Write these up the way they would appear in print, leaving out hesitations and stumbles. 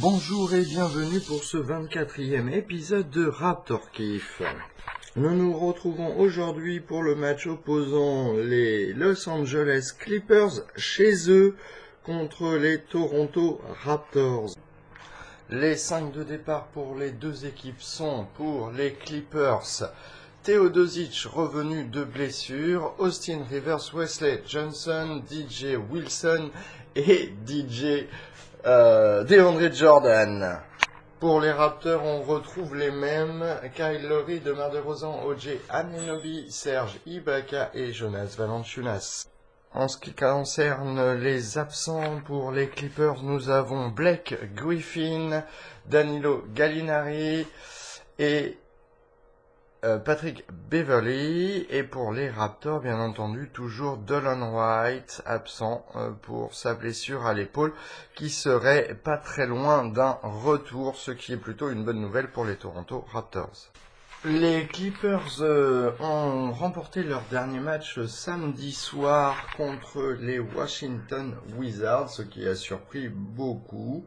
Bonjour et bienvenue pour ce 24e épisode de Raptor Kiff. Nous nous retrouvons aujourd'hui pour le match opposant les Los Angeles Clippers chez eux contre les Toronto Raptors. Les 5 de départ pour les deux équipes sont pour les Clippers Teodosic revenu de blessure, Austin Rivers, Wesley Johnson, DJ Wilson et DJ DeAndre Jordan. Pour les Raptors, on retrouve les mêmes: Kyle Lowry, DeMar DeRozan, OG Anunoby, Serge Ibaka et Jonas Valanciunas. En ce qui concerne les absents pour les Clippers, nous avons Blake Griffin, Danilo Gallinari et Patrick Beverley. Et pour les Raptors, bien entendu, toujours Delon Wright, absent pour sa blessure à l'épaule, qui serait pas très loin d'un retour, ce qui est plutôt une bonne nouvelle pour les Toronto Raptors. Les Clippers ont remporté leur dernier match samedi soir contre les Washington Wizards, ce qui a surpris beaucoup.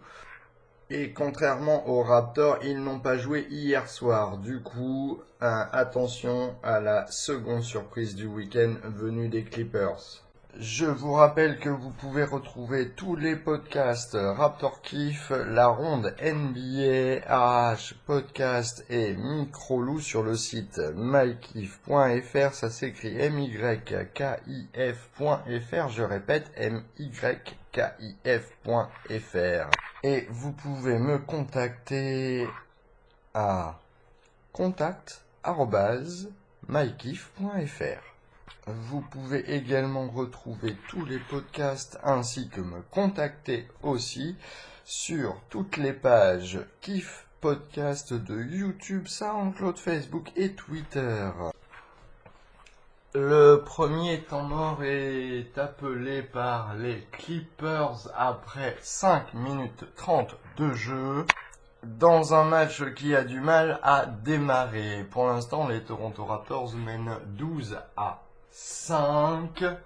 Et contrairement aux Raptors, ils n'ont pas joué hier soir. Du coup, attention à la seconde surprise du week-end venue des Clippers. Je vous rappelle que vous pouvez retrouver tous les podcasts Raptor Kiff, la ronde NBA, RH Podcast et Microlou sur le site mykiff.fr. Ça s'écrit mykif.fr. Je répète, mykif.fr. Et vous pouvez me contacter à contact@mykiff.fr. Vous pouvez également retrouver tous les podcasts ainsi que me contacter aussi sur toutes les pages Kiff Podcast de YouTube, SoundCloud, Facebook et Twitter. Le premier temps mort est appelé par les Clippers après 5 minutes 30 de jeu, dans un match qui a du mal à démarrer. Pour l'instant, les Toronto Raptors mènent 12-5.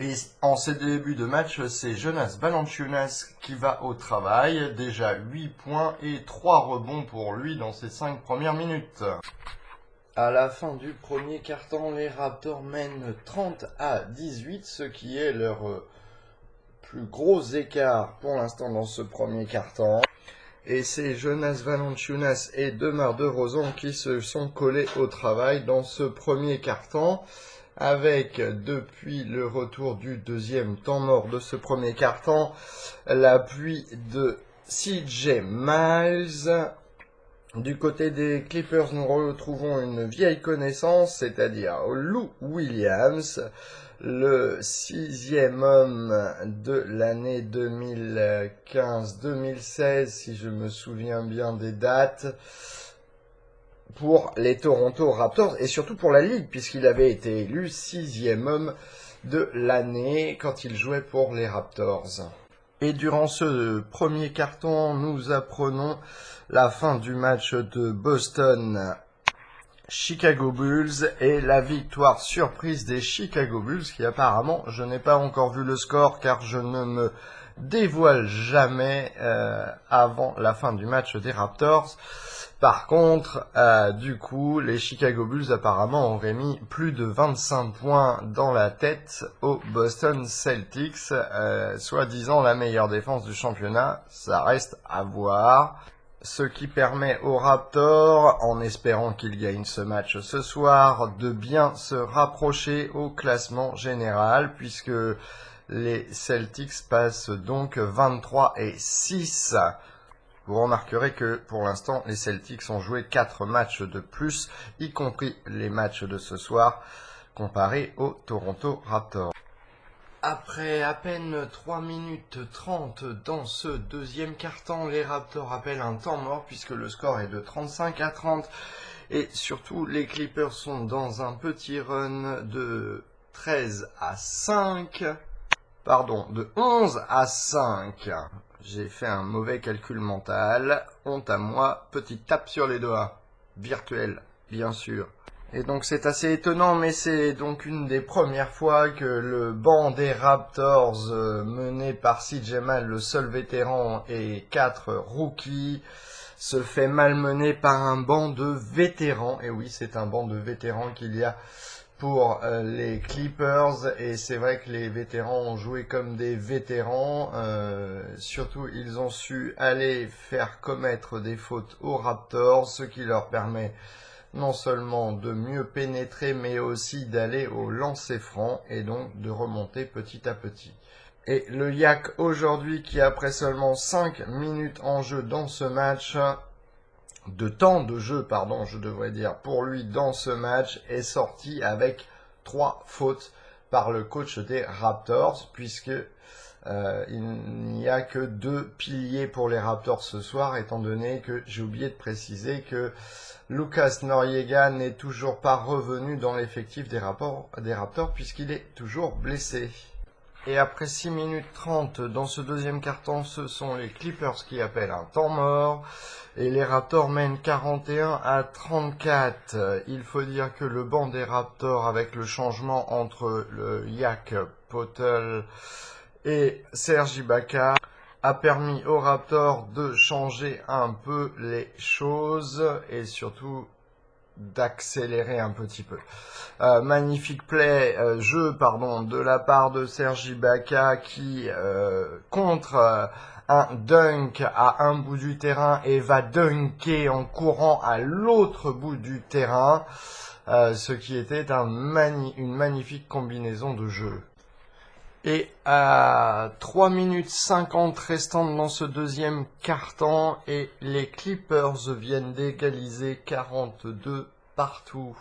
Et en ces débuts de match, c'est Jonas Valanciunas qui va au travail. Déjà 8 points et 3 rebonds pour lui dans ses 5 premières minutes. À la fin du premier quart-temps, les Raptors mènent 30-18, ce qui est leur plus gros écart pour l'instant dans ce premier quart-temps. Et c'est Jonas Valanciunas et DeMar DeRozan qui se sont collés au travail dans ce premier quart-temps, avec, depuis le retour du deuxième temps mort de ce premier quart-temps, l'appui de CJ Miles. Du côté des Clippers, nous retrouvons une vieille connaissance, c'est-à-dire Lou Williams, le 6e homme de l'année 2015-2016, si je me souviens bien des dates, pour les Toronto Raptors, et surtout pour la Ligue, puisqu'il avait été élu 6e homme de l'année quand il jouait pour les Raptors. Et durant ce premier quart-temps, nous apprenons la fin du match de Boston Chicago Bulls et la victoire surprise des Chicago Bulls, qui apparemment, je n'ai pas encore vu le score car je ne me dévoile jamais avant la fin du match des Raptors. Par contre, du coup, les Chicago Bulls apparemment auraient mis plus de 25 points dans la tête aux Boston Celtics, soi-disant la meilleure défense du championnat. Ça reste à voir. Ce qui permet aux Raptors, en espérant qu'ils gagnent ce match ce soir, de bien se rapprocher au classement général, puisque les Celtics passent donc 23-6. Vous remarquerez que pour l'instant, les Celtics ont joué 4 matchs de plus, y compris les matchs de ce soir, comparés aux Toronto Raptors. Après à peine 3 minutes 30 dans ce deuxième quart-temps, les Raptors appellent un temps mort puisque le score est de 35-30. Et surtout, les Clippers sont dans un petit run de 11-5. J'ai fait un mauvais calcul mental. Honte à moi. Petite tape sur les doigts. Virtuelle, bien sûr. Et donc c'est assez étonnant, mais c'est donc une des premières fois que le banc des Raptors, mené par CJ Mal, le seul vétéran, et 4 rookies, se fait malmener par un banc de vétérans. Et oui, c'est un banc de vétérans qu'il y a pour les Clippers, et c'est vrai que les vétérans ont joué comme des vétérans, surtout ils ont su aller faire commettre des fautes aux Raptors, ce qui leur permet non seulement de mieux pénétrer, mais aussi d'aller au lancer franc et donc de remonter petit à petit. Et le Yak aujourd'hui, qui après seulement 5 minutes en jeu dans ce match, de temps de jeu, pardon, je devrais dire, pour lui dans ce match, est sorti avec 3 fautes par le coach des Raptors, puisque il n'y a que 2 piliers pour les Raptors ce soir, étant donné que j'ai oublié de préciser que Lucas Noriega n'est toujours pas revenu dans l'effectif des Raptors puisqu'il est toujours blessé. Et après 6 minutes 30 dans ce deuxième quart-temps, ce sont les Clippers qui appellent un temps mort. Et les Raptors mènent 41-34. Il faut dire que le banc des Raptors, avec le changement entre le Yak, Poeltl et Serge Ibaka, a permis aux Raptors de changer un peu les choses et surtout d'accélérer un petit peu. Magnifique jeu de la part de Serge Ibaka qui contre un dunk à un bout du terrain et va dunker en courant à l'autre bout du terrain, ce qui était une magnifique combinaison de jeu. Et à 3 minutes 50 restantes dans ce deuxième quart-temps, et les Clippers viennent d'égaliser 42 partout.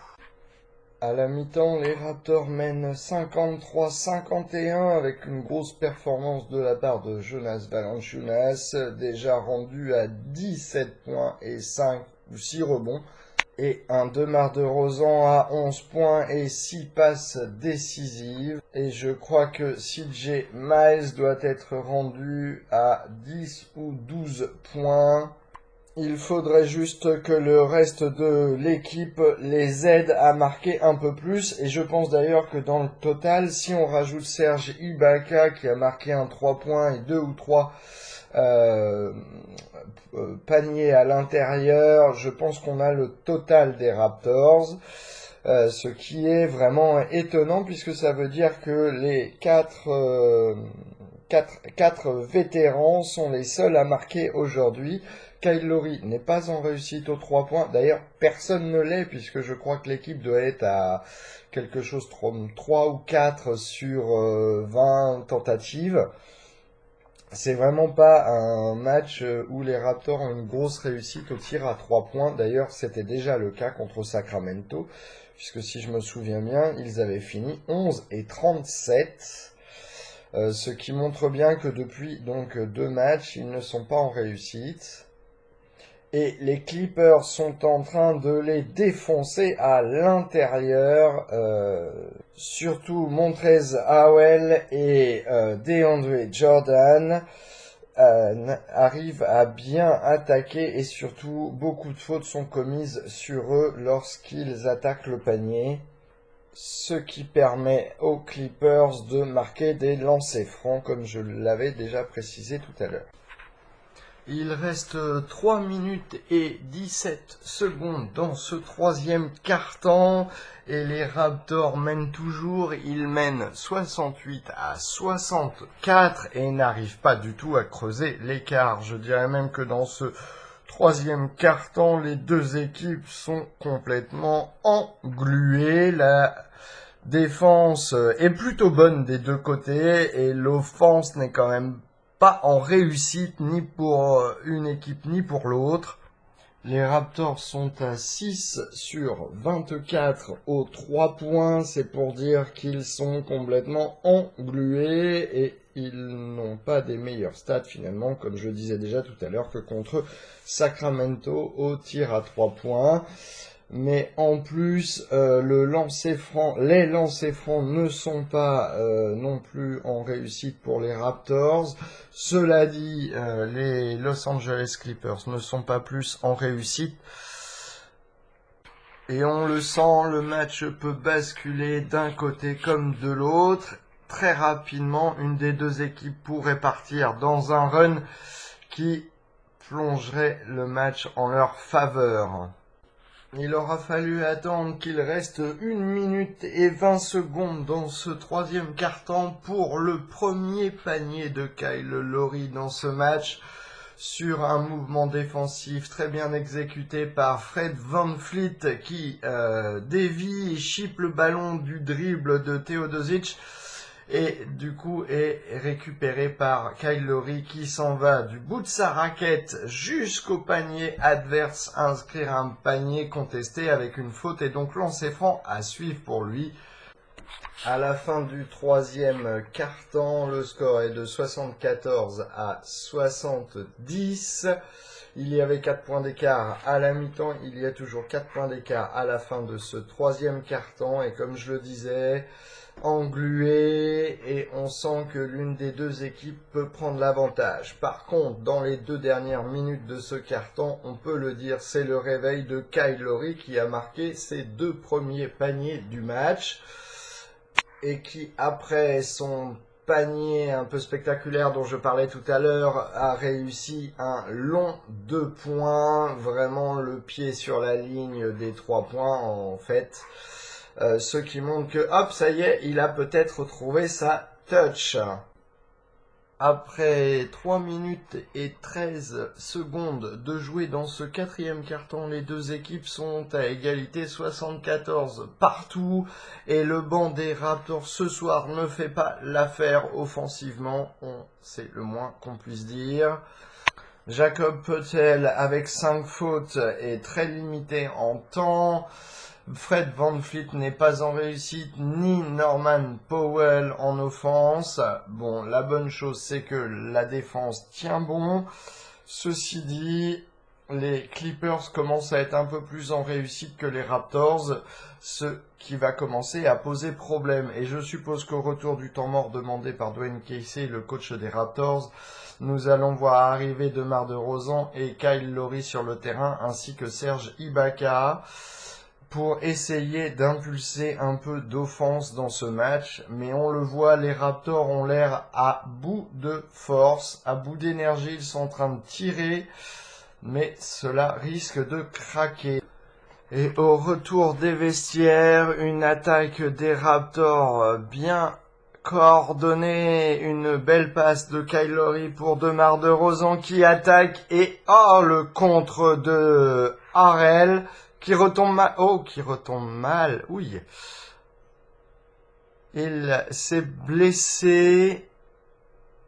À la mi-temps, les Raptors mènent 53-51 avec une grosse performance de la part de Jonas Valanciunas, déjà rendu à 17 points et 5 ou 6 rebonds. Et un DeMar DeRozan à 11 points et 6 passes décisives. Et je crois que CJ Miles doit être rendu à 10 ou 12 points. Il faudrait juste que le reste de l'équipe les aide à marquer un peu plus. Et je pense d'ailleurs que dans le total, si on rajoute Serge Ibaka qui a marqué un 3 points et 2 ou 3 panier à l'intérieur, je pense qu'on a le total des Raptors, ce qui est vraiment étonnant puisque ça veut dire que les 4 vétérans sont les seuls à marquer aujourd'hui. Kyle Lowry n'est pas en réussite aux 3 points. D'ailleurs, personne ne l'est puisque je crois que l'équipe doit être à quelque chose 3 ou 4 sur 20 tentatives. C'est vraiment pas un match où les Raptors ont une grosse réussite au tir à 3 points. D'ailleurs, c'était déjà le cas contre Sacramento, puisque si je me souviens bien, ils avaient fini 11 et 37, ce qui montre bien que depuis donc 2 matchs, ils ne sont pas en réussite. Et les Clippers sont en train de les défoncer à l'intérieur. Surtout Montrezl Harrell et DeAndre Jordan arrivent à bien attaquer et surtout beaucoup de fautes sont commises sur eux lorsqu'ils attaquent le panier. Ce qui permet aux Clippers de marquer des lancers francs comme je l'avais déjà précisé tout à l'heure. Il reste 3 minutes et 17 secondes dans ce troisième quart-temps et les Raptors mènent toujours. Ils mènent 68-64 et n'arrivent pas du tout à creuser l'écart. Je dirais même que dans ce troisième quart-temps, les deux équipes sont complètement engluées. La défense est plutôt bonne des deux côtés et l'offense n'est quand même pas en réussite ni pour une équipe ni pour l'autre. Les Raptors sont à 6 sur 24 aux 3 points. C'est pour dire qu'ils sont complètement englués et ils n'ont pas des meilleurs stats finalement, comme je disais déjà tout à l'heure, que contre Sacramento au tir à 3 points. Mais en plus, les lancers francs ne sont pas non plus en réussite pour les Raptors. Cela dit, les Los Angeles Clippers ne sont pas plus en réussite. Et on le sent, le match peut basculer d'un côté comme de l'autre. Très rapidement, une des deux équipes pourrait partir dans un run qui plongerait le match en leur faveur. Il aura fallu attendre qu'il reste 1 minute et 20 secondes dans ce troisième quart-temps pour le premier panier de Kyle Lowry dans ce match, sur un mouvement défensif très bien exécuté par Fred VanVleet qui dévie et chipe le ballon du dribble de Teodosic et du coup est récupéré par Kyle Lowry qui s'en va du bout de sa raquette jusqu'au panier adverse, inscrire un panier contesté avec une faute et donc lancer franc à suivre pour lui. À la fin du troisième quart-temps, le score est de 74 à 70. Il y avait 4 points d'écart à la mi-temps, il y a toujours 4 points d'écart à la fin de ce troisième quart-temps. Et comme je le disais, englué, et on sent que l'une des deux équipes peut prendre l'avantage. Par contre, dans les 2 dernières minutes de ce quart-temps, on peut le dire, c'est le réveil de Kyle Lowry qui a marqué ses 2 premiers paniers du match. Et qui, après son panier un peu spectaculaire dont je parlais tout à l'heure, a réussi un long 2 points, vraiment le pied sur la ligne des 3 points en fait. Ce qui montre que, hop, ça y est, il a peut-être retrouvé sa touch. Après 3 minutes et 13 secondes de jouer dans ce quatrième quart-temps, les deux équipes sont à égalité 74 partout. Et le banc des Raptors ce soir ne fait pas l'affaire offensivement, c'est le moins qu'on puisse dire. Jakob Poeltl avec 5 fautes est très limité en temps. Fred VanVleet n'est pas en réussite, ni Norman Powell en offense. Bon, la bonne chose, c'est que la défense tient bon. Ceci dit, les Clippers commencent à être un peu plus en réussite que les Raptors, ce qui va commencer à poser problème. Et je suppose qu'au retour du temps mort demandé par Dwayne Casey, le coach des Raptors, nous allons voir arriver DeMar DeRozan et Kyle Lowry sur le terrain, ainsi que Serge Ibaka, pour essayer d'impulser un peu d'offense dans ce match. Mais on le voit, les Raptors ont l'air à bout de force, à bout d'énergie, ils sont en train de tirer, mais cela risque de craquer. Et au retour des vestiaires, une attaque des Raptors bien coordonnée, une belle passe de Kyle Lowry pour DeMar DeRozan qui attaque, et le contre de Harrell, qui retombe mal. Oui. Il s'est blessé.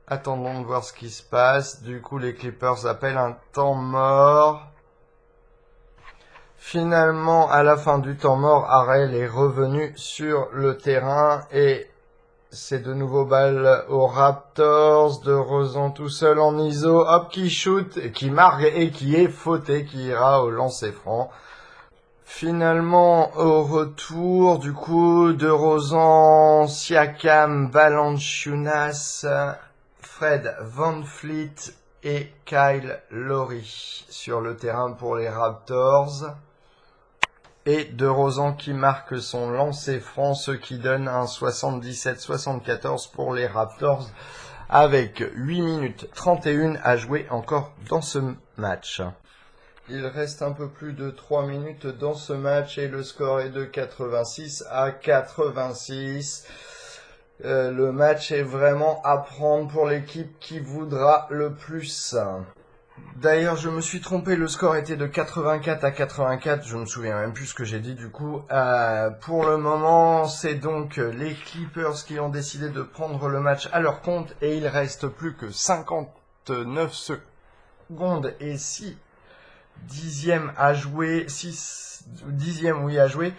Attendons de voir ce qui se passe. Du coup, les Clippers appellent un temps mort. Finalement, à la fin du temps mort, Harrell est revenu sur le terrain et c'est de nouveau balle aux Raptors. DeRozan tout seul en ISO. Hop, qui shoot, qui marque et qui est fauté, qui ira au lancer franc. Finalement, au retour, du coup, DeRozan, Siakam, Valanciunas, Fred VanVleet et Kyle Lowry sur le terrain pour les Raptors. Et DeRozan qui marque son lancer franc, ce qui donne un 77-74 pour les Raptors, avec 8 minutes 31 à jouer encore dans ce match. Il reste un peu plus de 3 minutes dans ce match et le score est de 86 à 86. Le match est vraiment à prendre pour l'équipe qui voudra le plus. D'ailleurs, je me suis trompé, le score était de 84 à 84, je me souviens même plus ce que j'ai dit du coup. Pour le moment, c'est donc les Clippers qui ont décidé de prendre le match à leur compte et il reste plus que 59 secondes et 6 dixièmes à jouer, 6 dixièmes oui à jouer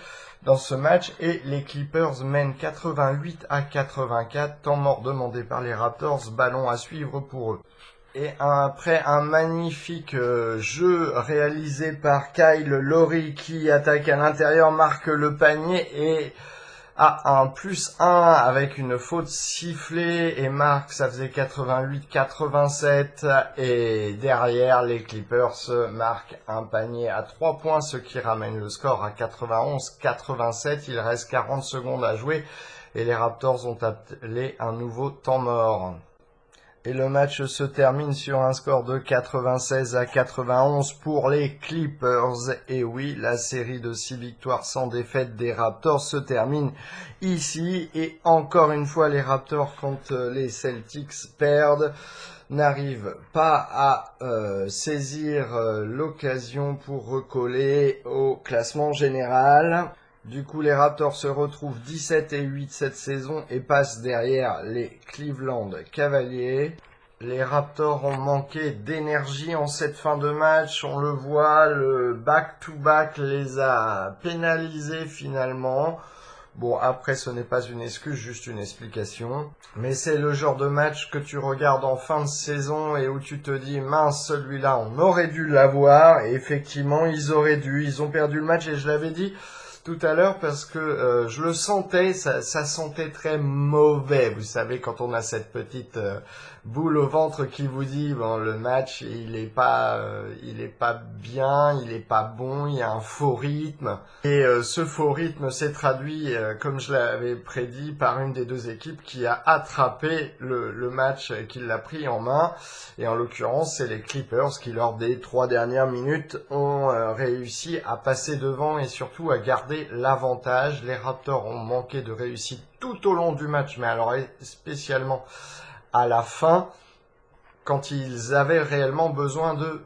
dans ce match et les Clippers mènent 88 à 84, temps mort demandé par les Raptors, ballon à suivre pour eux. Et après un magnifique jeu réalisé par Kyle Lowry qui attaque à l'intérieur, marque le panier et à un +1 avec une faute sifflée et marque, ça faisait 88-87 et derrière les Clippers marquent un panier à 3 points, ce qui ramène le score à 91-87. Il reste 40 secondes à jouer et les Raptors ont appelé un nouveau temps mort. Et le match se termine sur un score de 96-91 pour les Clippers. Et oui, la série de 6 victoires sans défaite des Raptors se termine ici. Et encore une fois, les Raptors, quand les Celtics perdent, n'arrivent pas à saisir l'occasion pour recoller au classement général. Du coup, les Raptors se retrouvent 17 et 8 cette saison et passent derrière les Cleveland Cavaliers. Les Raptors ont manqué d'énergie en cette fin de match. On le voit, le back-to-back les a pénalisés finalement. Bon, après, ce n'est pas une excuse, juste une explication. Mais c'est le genre de match que tu regardes en fin de saison et où tu te dis, mince, celui-là, on aurait dû l'avoir. Et effectivement, ils ont perdu le match et je l'avais dit tout à l'heure parce que je le sentais, ça sentait très mauvais. Vous savez, quand on a cette petite boule au ventre qui vous dit bon, le match il est pas bien, il est pas bon, il y a un faux rythme et ce faux rythme s'est traduit comme je l'avais prédit par une des deux équipes qui a attrapé le match, qui l'a pris en main et en l'occurrence c'est les Clippers qui lors des 3 dernières minutes ont réussi à passer devant et surtout à garder l'avantage. Les Raptors ont manqué de réussite tout au long du match, mais alors spécialement à la fin, quand ils avaient réellement besoin de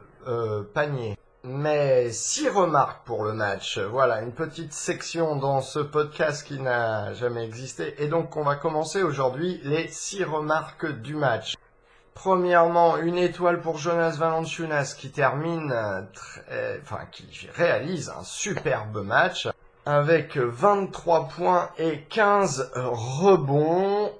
panier. Mais 6 remarques pour le match. Voilà, une petite section dans ce podcast qui n'a jamais existé. Et donc, on va commencer aujourd'hui les 6 remarques du match. Premièrement, une étoile pour Jonas Valanciunas qui qui réalise un superbe match avec 23 points et 15 rebonds.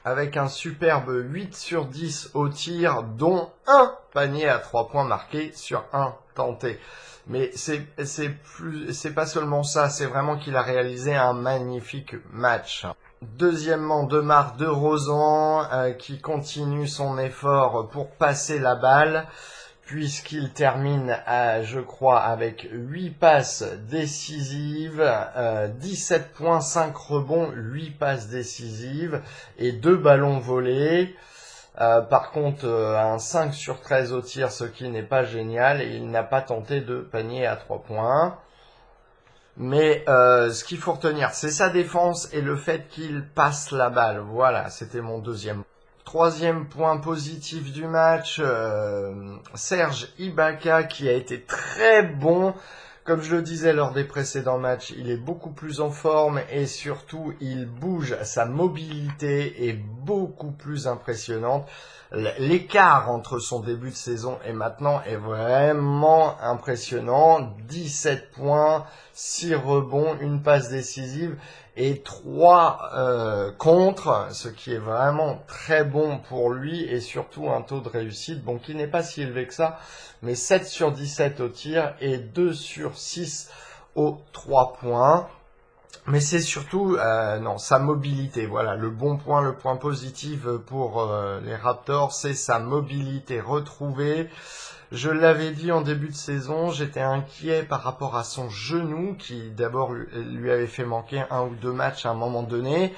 Avec un superbe 8 sur 10 au tir, dont un panier à 3 points marqué sur un tenté. Mais c'est pas seulement ça, c'est vraiment qu'il a réalisé un magnifique match. Deuxièmement, DeMar DeRozan qui continue son effort pour passer la balle, puisqu'il termine, je crois, avec 8 passes décisives, 17 points, 5 rebonds, 8 passes décisives et 2 ballons volés. Par contre, un 5 sur 13 au tir, ce qui n'est pas génial, et il n'a pas tenté de panier à 3 points. Mais ce qu'il faut retenir, c'est sa défense et le fait qu'il passe la balle. Voilà, c'était mon deuxième. Troisième point positif du match, Serge Ibaka qui a été très bon. Comme je le disais lors des précédents matchs, il est beaucoup plus en forme et surtout il bouge, sa mobilité est beaucoup plus impressionnante. L'écart entre son début de saison et maintenant est vraiment impressionnant. 17 points, 6 rebonds, une passe décisive et 3 contre, ce qui est vraiment très bon pour lui et surtout un taux de réussite, bon, qui n'est pas si élevé que ça, mais 7 sur 17 au tir et 2 sur 6 aux 3 points. Mais c'est surtout sa mobilité. Voilà, le point positif pour les Raptors, c'est sa mobilité retrouvée. Je l'avais dit en début de saison, j'étais inquiet par rapport à son genou qui d'abord lui avait fait manquer 1 ou 2 matchs à un moment donné.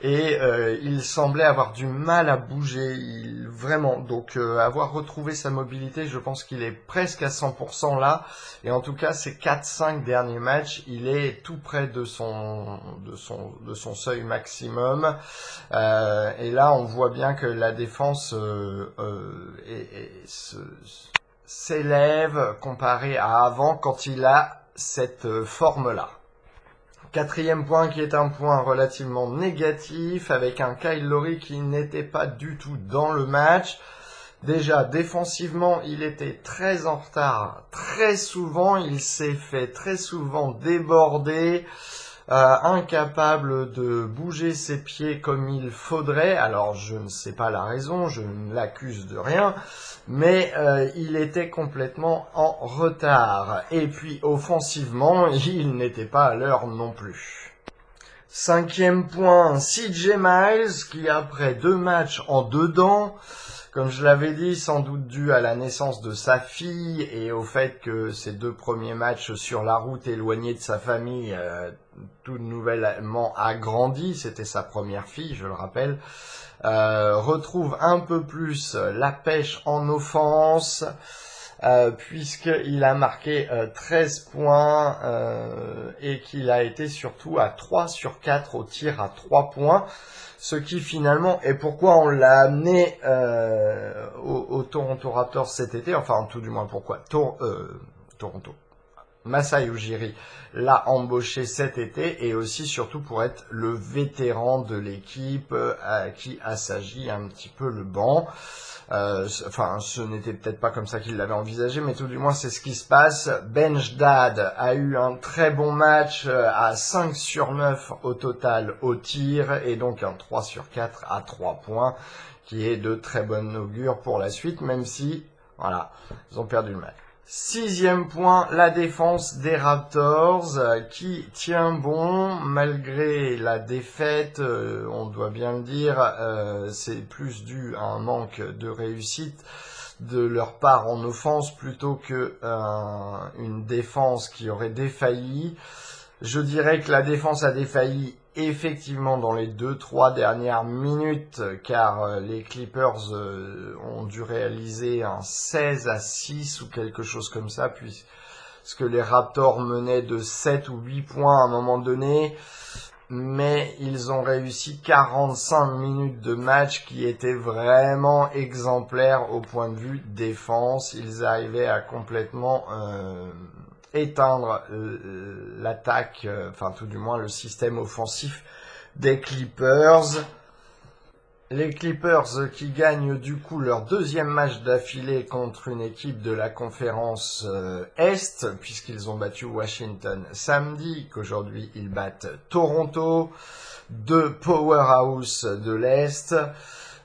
Et il semblait avoir du mal à bouger, vraiment. Donc avoir retrouvé sa mobilité, je pense qu'il est presque à 100% là. Et en tout cas, ces 4-5 derniers matchs, il est tout près de son seuil maximum. Et là, on voit bien que la défense s'élève comparé à avant quand il a cette forme-là. Quatrième point qui est un point relativement négatif avec un Kyle Lowry qui n'était pas du tout dans le match. Déjà, défensivement, il était très en retard. Très souvent, il s'est fait très souvent déborder, incapable de bouger ses pieds comme il faudrait. Alors, je ne sais pas la raison, je ne l'accuse de rien, mais il était complètement en retard. Et puis, offensivement, il n'était pas à l'heure non plus. 5e point, CJ Miles, qui après 2 matchs en dedans, comme je l'avais dit, sans doute dû à la naissance de sa fille et au fait que ses 2 premiers matchs sur la route éloigné de sa famille, tout nouvellement a grandi, c'était sa première fille, je le rappelle, retrouve un peu plus la pêche en offense, puisqu'il a marqué 13 points et qu'il a été surtout à 3 sur 4 au tir à 3 points. Ce qui finalement est pourquoi on l'a amené au Toronto Raptors cet été, enfin tout du moins pourquoi Toronto. Masai Ujiri l'a embauché cet été et aussi surtout pour être le vétéran de l'équipe qui assagit un petit peu le banc. Enfin, ce n'était peut-être pas comme ça qu'il l'avait envisagé, mais tout du moins c'est ce qui se passe. Benjdad a eu un très bon match à 5 sur 9 au total au tir et donc un 3 sur 4 à 3 points qui est de très bonne augure pour la suite, même si, voilà, ils ont perdu le match. 6e point, la défense des Raptors qui tient bon malgré la défaite, on doit bien le dire, c'est plus dû à un manque de réussite de leur part en offense plutôt que une défense qui aurait défailli. Je dirais que la défense a défailli effectivement dans les 2-3 dernières minutes, car les Clippers ont dû réaliser un 16-6 ou quelque chose comme ça, puisque les Raptors menaient de 7 ou 8 points à un moment donné, mais ils ont réussi 45 minutes de match qui étaient vraiment exemplaires au point de vue défense. Ils arrivaient à complètement éteindre l'attaque, enfin tout du moins le système offensif des Clippers. Les Clippers qui gagnent du coup leur 2e match d'affilée contre une équipe de la conférence Est, puisqu'ils ont battu Washington samedi, qu'aujourd'hui ils battent Toronto, 2 powerhouse de l'Est,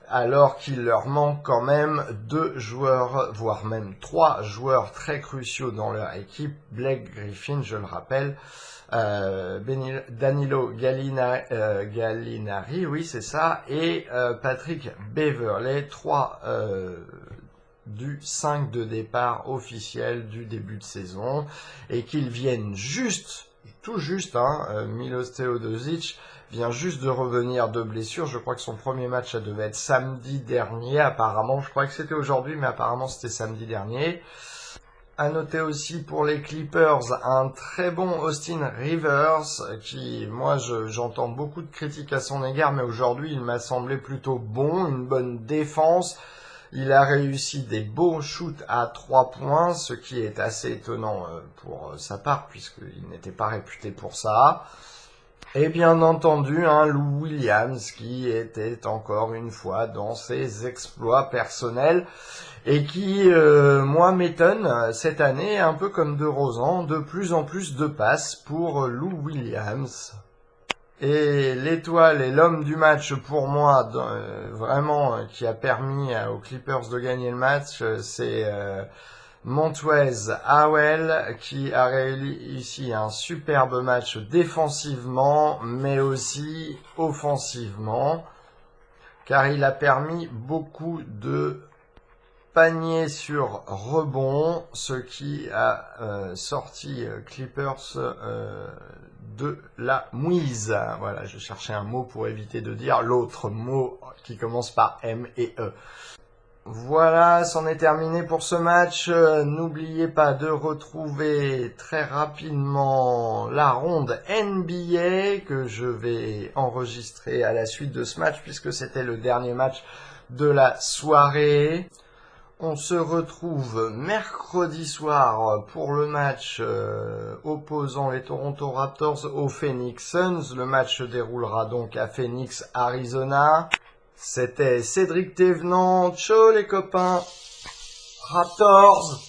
alors qu'il leur manque quand même 2 joueurs, voire même 3 joueurs très cruciaux dans leur équipe. Blake Griffin, je le rappelle, Danilo Gallinari, oui c'est ça, et Patrick Beverley, 3 du 5 de départ officiel du début de saison, et qu'ils viennent tout juste, Milos Teodosic vient juste de revenir de blessure. Je crois que son premier match, ça devait être samedi dernier, apparemment. Je crois que c'était aujourd'hui, mais apparemment c'était samedi dernier. À noter aussi pour les Clippers un très bon Austin Rivers qui, moi, j'entends beaucoup de critiques à son égard, mais aujourd'hui il m'a semblé plutôt bon, une bonne défense. Il a réussi des beaux shoots à 3 points, ce qui est assez étonnant pour sa part, puisqu'il n'était pas réputé pour ça. Et bien entendu, Lou Williams qui était encore une fois dans ses exploits personnels et qui, moi, m'étonne cette année, un peu comme DeRozan, de plus en plus de passes pour Lou Williams. Et l'étoile et l'homme du match pour moi, vraiment, qui a permis aux Clippers de gagner le match, c'est Montrezl Harrell qui a réussi un superbe match défensivement, mais aussi offensivement, car il a permis beaucoup de paniers sur rebond, ce qui a sorti Clippers de la mouise. Voilà, je cherchais un mot pour éviter de dire l'autre mot qui commence par M et E. Voilà, c'en est terminé pour ce match. N'oubliez pas de retrouver très rapidement la ronde NBA que je vais enregistrer à la suite de ce match puisque c'était le dernier match de la soirée. On se retrouve mercredi soir pour le match opposant les Toronto Raptors aux Phoenix Suns. Le match se déroulera donc à Phoenix, Arizona. C'était Cédric Thévenant. Ciao les copains. Raptors!